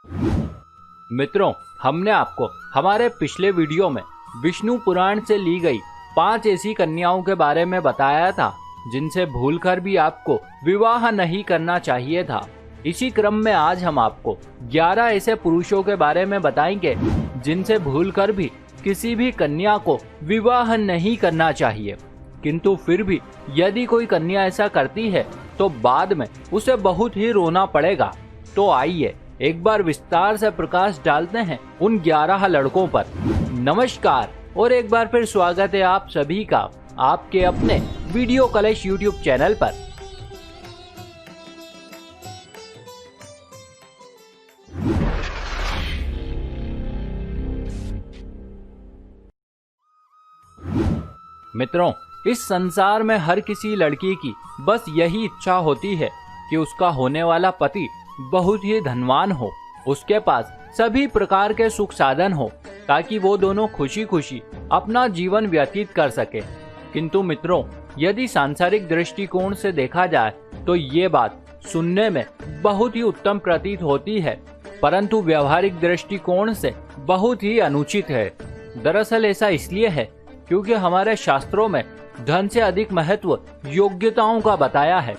मित्रों, हमने आपको हमारे पिछले वीडियो में विष्णु पुराण से ली गई 5 ऐसी कन्याओं के बारे में बताया था जिनसे भूलकर भी आपको विवाह नहीं करना चाहिए था। इसी क्रम में आज हम आपको 11 ऐसे पुरुषों के बारे में बताएंगे जिनसे भूलकर भी किसी भी कन्या को विवाह नहीं करना चाहिए, किंतु फिर भी यदि कोई कन्या ऐसा करती है तो बाद में उसे बहुत ही रोना पड़ेगा। तो आइए एक बार विस्तार से प्रकाश डालते हैं उन 11 लड़कों पर। नमस्कार और एक बार फिर स्वागत है आप सभी का आपके अपने वीडियो कलेश यूट्यूब चैनल पर। मित्रों, इस संसार में हर किसी लड़की की बस यही इच्छा होती है कि उसका होने वाला पति बहुत ही धनवान हो, उसके पास सभी प्रकार के सुख साधन हो ताकि वो दोनों खुशी खुशी अपना जीवन व्यतीत कर सके। किंतु मित्रों, यदि सांसारिक दृष्टिकोण से देखा जाए तो ये बात सुनने में बहुत ही उत्तम प्रतीत होती है, परंतु व्यवहारिक दृष्टिकोण से बहुत ही अनुचित है। दरअसल ऐसा इसलिए है क्योंकि हमारे शास्त्रों में धन से अधिक महत्व योग्यताओं का बताया है।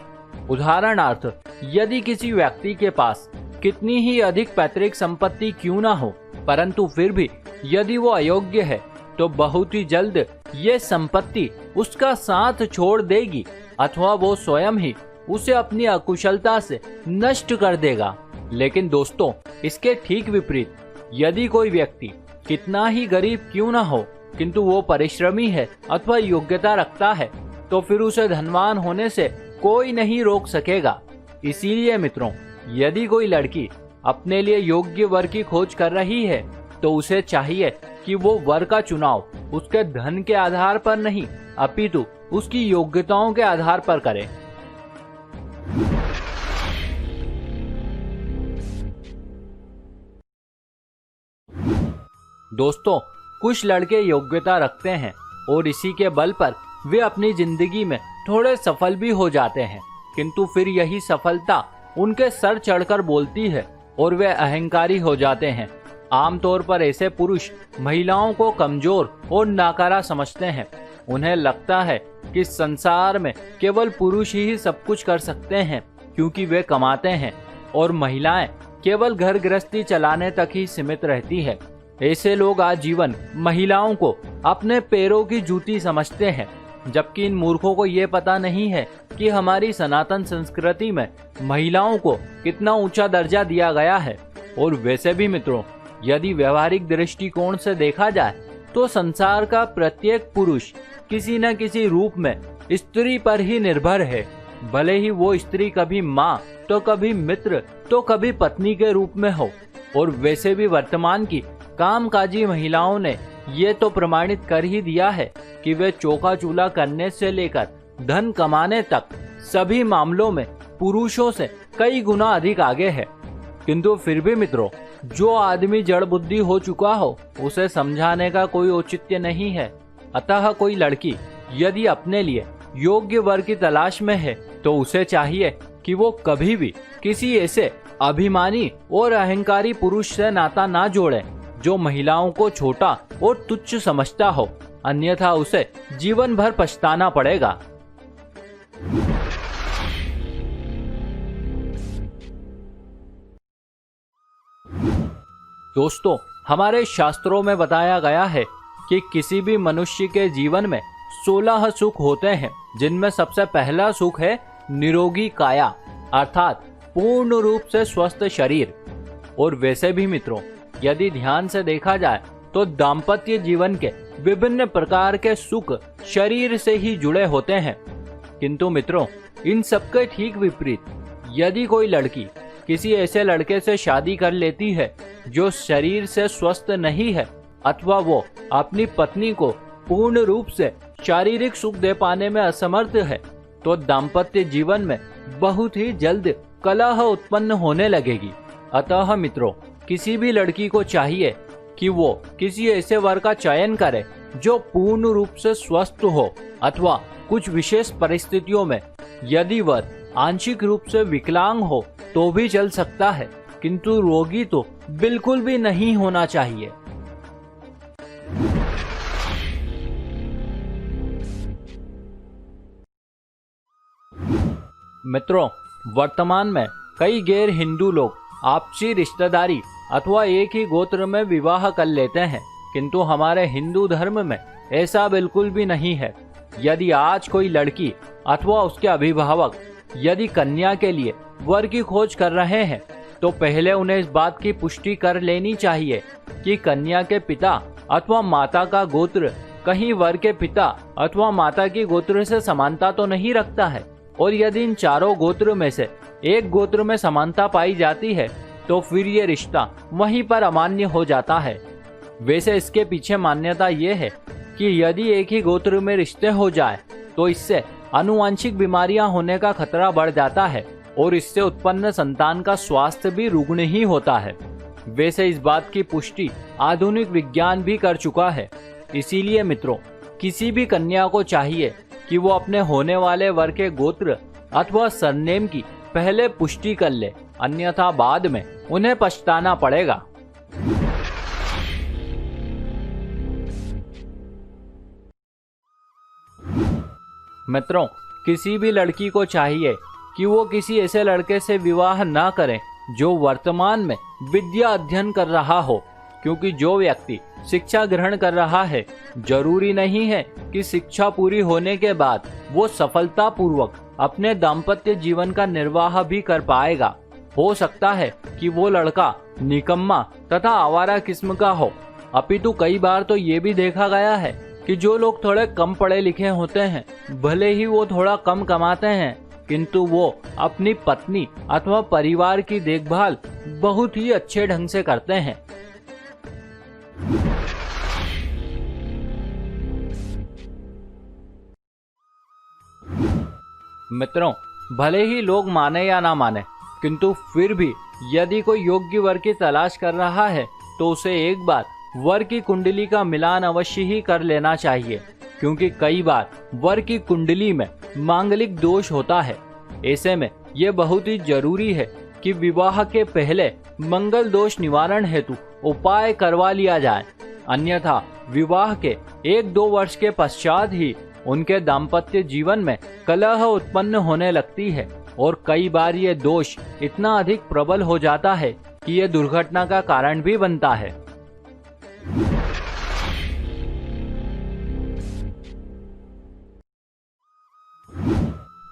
उदाहरणार्थ, यदि किसी व्यक्ति के पास कितनी ही अधिक पैतृक संपत्ति क्यों ना हो, परंतु फिर भी यदि वो अयोग्य है तो बहुत ही जल्द ये संपत्ति उसका साथ छोड़ देगी अथवा वो स्वयं ही उसे अपनी अकुशलता से नष्ट कर देगा। लेकिन दोस्तों, इसके ठीक विपरीत, यदि कोई व्यक्ति कितना ही गरीब क्यों ना हो किंतु वो परिश्रमी है अथवा योग्यता रखता है तो फिर उसे धनवान होने से कोई नहीं रोक सकेगा। इसीलिए मित्रों, यदि कोई लड़की अपने लिए योग्य वर की खोज कर रही है तो उसे चाहिए कि वो वर का चुनाव उसके धन के आधार पर नहीं अपितु उसकी योग्यताओं के आधार पर करे। दोस्तों, कुछ लड़के योग्यता रखते हैं और इसी के बल पर वे अपनी जिंदगी में थोड़े सफल भी हो जाते हैं, किंतु फिर यही सफलता उनके सर चढ़कर बोलती है और वे अहंकारी हो जाते हैं। आमतौर पर ऐसे पुरुष महिलाओं को कमजोर और नाकारा समझते हैं। उन्हें लगता है कि संसार में केवल पुरुष ही सब कुछ कर सकते हैं क्योंकि वे कमाते हैं और महिलाएं केवल घर गृहस्थी चलाने तक ही सीमित रहती है। ऐसे लोग आजीवन महिलाओं को अपने पैरों की जूती समझते हैं, जबकि इन मूर्खों को ये पता नहीं है कि हमारी सनातन संस्कृति में महिलाओं को कितना ऊंचा दर्जा दिया गया है। और वैसे भी मित्रों, यदि व्यवहारिक दृष्टिकोण से देखा जाए तो संसार का प्रत्येक पुरुष किसी न किसी रूप में स्त्री पर ही निर्भर है, भले ही वो स्त्री कभी माँ तो कभी मित्र तो कभी पत्नी के रूप में हो। और वैसे भी वर्तमान की कामकाजी महिलाओं ने ये तो प्रमाणित कर ही दिया है कि वे चौका चूल्हा करने से लेकर धन कमाने तक सभी मामलों में पुरुषों से कई गुना अधिक आगे है। किंतु फिर भी मित्रों, जो आदमी जड़ बुद्धि हो चुका हो उसे समझाने का कोई औचित्य नहीं है। अतः कोई लड़की यदि अपने लिए योग्य वर की तलाश में है तो उसे चाहिए कि वो कभी भी किसी ऐसे अभिमानी और अहंकारी पुरुष से नाता ना जोड़े जो महिलाओं को छोटा और तुच्छ समझता हो, अन्यथा उसे जीवन भर पछताना पड़ेगा। दोस्तों, हमारे शास्त्रों में बताया गया है कि किसी भी मनुष्य के जीवन में 16 सुख होते हैं, जिनमें सबसे पहला सुख है निरोगी काया, अर्थात पूर्ण रूप से स्वस्थ शरीर। और वैसे भी मित्रों, यदि ध्यान से देखा जाए तो दाम्पत्य जीवन के विभिन्न प्रकार के सुख शरीर से ही जुड़े होते हैं। किंतु मित्रों, इन सबके ठीक विपरीत, यदि कोई लड़की किसी ऐसे लड़के से शादी कर लेती है जो शरीर से स्वस्थ नहीं है अथवा वो अपनी पत्नी को पूर्ण रूप से शारीरिक सुख दे पाने में असमर्थ है, तो दाम्पत्य जीवन में बहुत ही जल्द कलह उत्पन्न होने लगेगी। अतः मित्रों, किसी भी लड़की को चाहिए कि वो किसी ऐसे वर का चयन करे जो पूर्ण रूप से स्वस्थ हो अथवा कुछ विशेष परिस्थितियों में यदि वर आंशिक रूप से विकलांग हो तो भी चल सकता है, किंतु रोगी तो बिल्कुल भी नहीं होना चाहिए। मित्रों, वर्तमान में कई गैर हिंदू लोग आपसी रिश्तेदारी अथवा एक ही गोत्र में विवाह कर लेते हैं, किंतु हमारे हिंदू धर्म में ऐसा बिल्कुल भी नहीं है। यदि आज कोई लड़की अथवा उसके अभिभावक यदि कन्या के लिए वर की खोज कर रहे हैं तो पहले उन्हें इस बात की पुष्टि कर लेनी चाहिए कि कन्या के पिता अथवा माता का गोत्र कहीं वर के पिता अथवा माता की गोत्र से समानता तो नहीं रखता है, और यदि इन चारों गोत्र में से एक गोत्र में समानता पाई जाती है तो फिर ये रिश्ता वहीं पर अमान्य हो जाता है। वैसे इसके पीछे मान्यता ये है कि यदि एक ही गोत्र में रिश्ते हो जाए तो इससे आनुवंशिक बीमारियां होने का खतरा बढ़ जाता है और इससे उत्पन्न संतान का स्वास्थ्य भी रुग्ण ही होता है। वैसे इस बात की पुष्टि आधुनिक विज्ञान भी कर चुका है। इसीलिए मित्रों, किसी भी कन्या को चाहिए कि वो अपने होने वाले वर के गोत्र अथवा सरनेम की पहले पुष्टि कर ले, अन्यथा बाद में उन्हें पछताना पड़ेगा। मित्रों, किसी भी लड़की को चाहिए कि वो किसी ऐसे लड़के से विवाह ना करें जो वर्तमान में विद्या अध्ययन कर रहा हो, क्योंकि जो व्यक्ति शिक्षा ग्रहण कर रहा है जरूरी नहीं है कि शिक्षा पूरी होने के बाद वो सफलतापूर्वक अपने दाम्पत्य जीवन का निर्वाह भी कर पाएगा। हो सकता है कि वो लड़का निकम्मा तथा आवारा किस्म का हो। अपितु कई बार तो ये भी देखा गया है कि जो लोग थोड़े कम पढ़े लिखे होते हैं, भले ही वो थोड़ा कम कमाते हैं, किंतु वो अपनी पत्नी अथवा परिवार की देखभाल बहुत ही अच्छे ढंग से करते हैं। मित्रों, भले ही लोग माने या ना माने, किंतु फिर भी यदि कोई योग्य वर की तलाश कर रहा है तो उसे एक बार वर की कुंडली का मिलान अवश्य ही कर लेना चाहिए, क्योंकि कई बार वर की कुंडली में मांगलिक दोष होता है। ऐसे में यह बहुत ही जरूरी है कि विवाह के पहले मंगल दोष निवारण हेतु उपाय करवा लिया जाए, अन्यथा विवाह के 1-2 वर्ष के पश्चात ही उनके दाम्पत्य जीवन में कलह उत्पन्न होने लगती है और कई बार ये दोष इतना अधिक प्रबल हो जाता है कि ये दुर्घटना का कारण भी बनता है।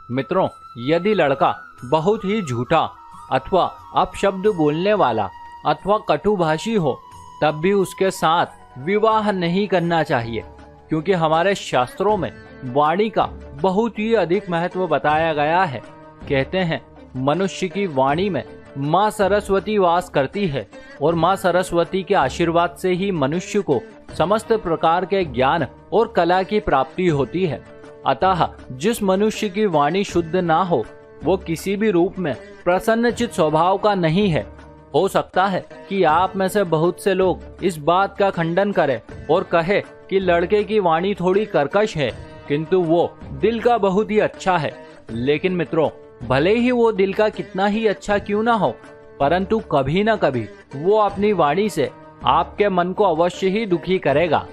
मित्रों, यदि लड़का बहुत ही झूठा अथवा अपशब्द बोलने वाला अथवा कटुभाषी हो तब भी उसके साथ विवाह नहीं करना चाहिए, क्योंकि हमारे शास्त्रों में वाणी का बहुत ही अधिक महत्व बताया गया है। कहते हैं मनुष्य की वाणी में माँ सरस्वती वास करती है और माँ सरस्वती के आशीर्वाद से ही मनुष्य को समस्त प्रकार के ज्ञान और कला की प्राप्ति होती है। अतः जिस मनुष्य की वाणी शुद्ध ना हो वो किसी भी रूप में प्रसन्नचित स्वभाव का नहीं है। हो सकता है कि आप में से बहुत से लोग इस बात का खंडन करें और कहे कि लड़के की वाणी थोड़ी कर्कश है, किंतु वो दिल का बहुत ही अच्छा है। लेकिन मित्रों, भले ही वो दिल का कितना ही अच्छा क्यों ना हो, परंतु कभी ना कभी वो अपनी वाणी से आपके मन को अवश्य ही दुखी करेगा।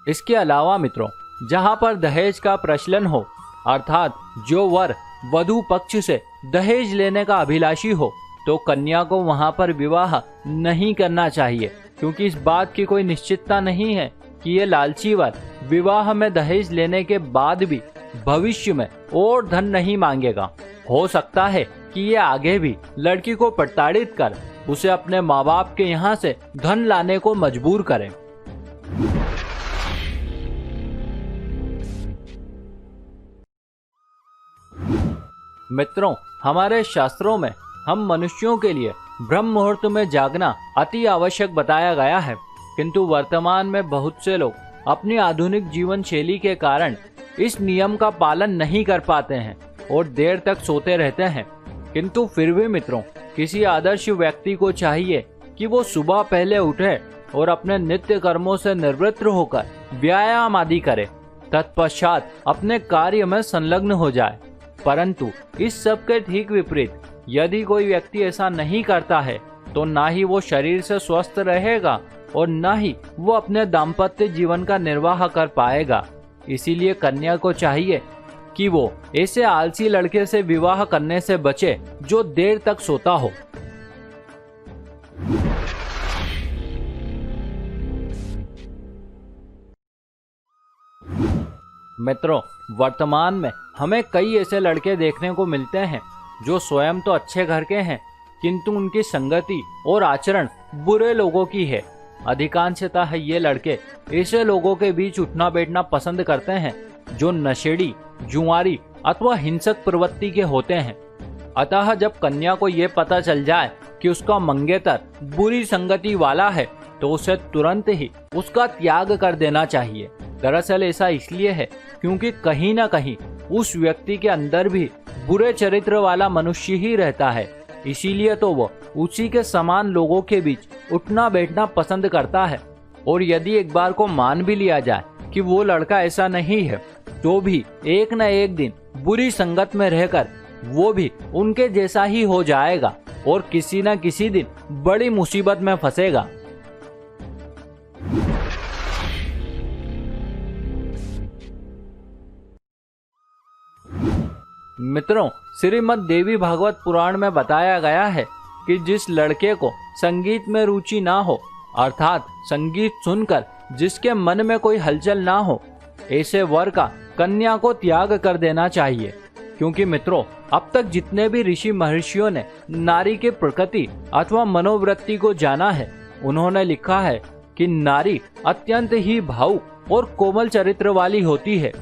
इसके अलावा मित्रों, जहां पर दहेज का प्रचलन हो, अर्थात जो वर वधू पक्ष से दहेज लेने का अभिलाषी हो, तो कन्या को वहां पर विवाह नहीं करना चाहिए, क्योंकि इस बात की कोई निश्चितता नहीं है कि ये लालची वर विवाह में दहेज लेने के बाद भी भविष्य में और धन नहीं मांगेगा। हो सकता है कि ये आगे भी लड़की को प्रताड़ित कर उसे अपने माँ बाप के यहाँ से धन लाने को मजबूर करे। मित्रों, हमारे शास्त्रों में हम मनुष्यों के लिए ब्रह्म मुहूर्त में जागना अति आवश्यक बताया गया है, किंतु वर्तमान में बहुत से लोग अपनी आधुनिक जीवन शैली के कारण इस नियम का पालन नहीं कर पाते हैं और देर तक सोते रहते हैं। किंतु फिर भी मित्रों, किसी आदर्श व्यक्ति को चाहिए कि वो सुबह पहले उठे और अपने नित्य कर्मों से निवृत्त होकर व्यायाम आदि करे। तत्पश्चात अपने कार्य में संलग्न हो जाए। परंतु इस सब के ठीक विपरीत यदि कोई व्यक्ति ऐसा नहीं करता है तो ना ही वो शरीर से स्वस्थ रहेगा और ना ही वो अपने दाम्पत्य जीवन का निर्वाह कर पाएगा। इसीलिए कन्या को चाहिए कि वो ऐसे आलसी लड़के से विवाह करने से बचे जो देर तक सोता हो। मित्रों, वर्तमान में हमें कई ऐसे लड़के देखने को मिलते हैं जो स्वयं तो अच्छे घर के हैं किंतु उनकी संगति और आचरण बुरे लोगों की है। अधिकांशतः ये लड़के ऐसे लोगों के बीच उठना बैठना पसंद करते हैं जो नशेड़ी, जुआरी अथवा हिंसक प्रवृत्ति के होते हैं। अतः जब कन्या को ये पता चल जाए कि उसका मंगेतर बुरी संगति वाला है तो उसे तुरंत ही उसका त्याग कर देना चाहिए। दरअसल ऐसा इसलिए है क्योंकि कहीं ना कहीं उस व्यक्ति के अंदर भी बुरे चरित्र वाला मनुष्य ही रहता है। इसीलिए तो वो उसी के समान लोगों के बीच उठना बैठना पसंद करता है। और यदि एक बार को मान भी लिया जाए कि वो लड़का ऐसा नहीं है तो भी एक न एक दिन बुरी संगत में रहकर वो भी उनके जैसा ही हो जाएगा और किसी न किसी दिन बड़ी मुसीबत में फंसेगा। मित्रों, श्रीमद् देवी भागवत पुराण में बताया गया है कि जिस लड़के को संगीत में रुचि ना हो अर्थात संगीत सुनकर जिसके मन में कोई हलचल ना हो, ऐसे वर का कन्या को त्याग कर देना चाहिए। क्योंकि मित्रों, अब तक जितने भी ऋषि महर्षियों ने नारी के प्रकृति अथवा मनोवृत्ति को जाना है, उन्होंने लिखा है कि नारी अत्यंत ही भावुक और कोमल चरित्र वाली होती है।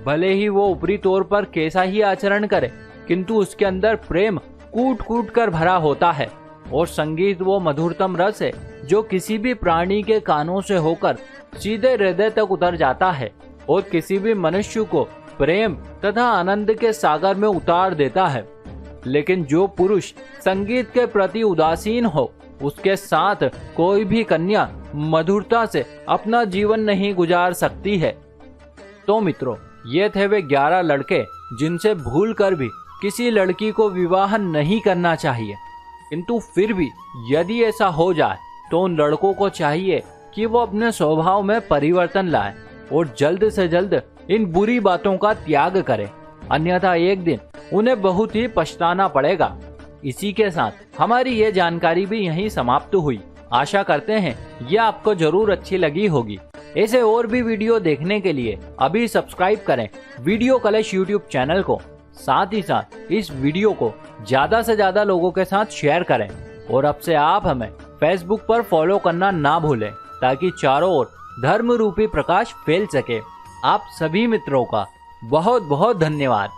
भले ही वो ऊपरी तौर पर कैसा ही आचरण करे किंतु उसके अंदर प्रेम कूट कूट कर भरा होता है। और संगीत वो मधुरतम रस है जो किसी भी प्राणी के कानों से होकर सीधे हृदय तक उतर जाता है और किसी भी मनुष्य को प्रेम तथा आनंद के सागर में उतार देता है। लेकिन जो पुरुष संगीत के प्रति उदासीन हो उसके साथ कोई भी कन्या मधुरता से अपना जीवन नहीं गुजार सकती है। तो मित्रों, ये थे वे 11 लड़के जिनसे भूल कर भी किसी लड़की को विवाह नहीं करना चाहिए। किंतु फिर भी यदि ऐसा हो जाए तो उन लड़कों को चाहिए कि वो अपने स्वभाव में परिवर्तन लाएं और जल्द से जल्द इन बुरी बातों का त्याग करें, अन्यथा एक दिन उन्हें बहुत ही पछताना पड़ेगा। इसी के साथ हमारी ये जानकारी भी यहीं समाप्त हुई। आशा करते हैं ये आपको जरूर अच्छी लगी होगी। ऐसे और भी वीडियो देखने के लिए अभी सब्सक्राइब करें वीडियो कलश यूट्यूब चैनल को। साथ ही साथ इस वीडियो को ज्यादा से ज्यादा लोगों के साथ शेयर करें और अब से आप हमें फेसबुक पर फॉलो करना ना भूलें ताकि चारों ओर धर्म रूपी प्रकाश फैल सके। आप सभी मित्रों का बहुत बहुत धन्यवाद।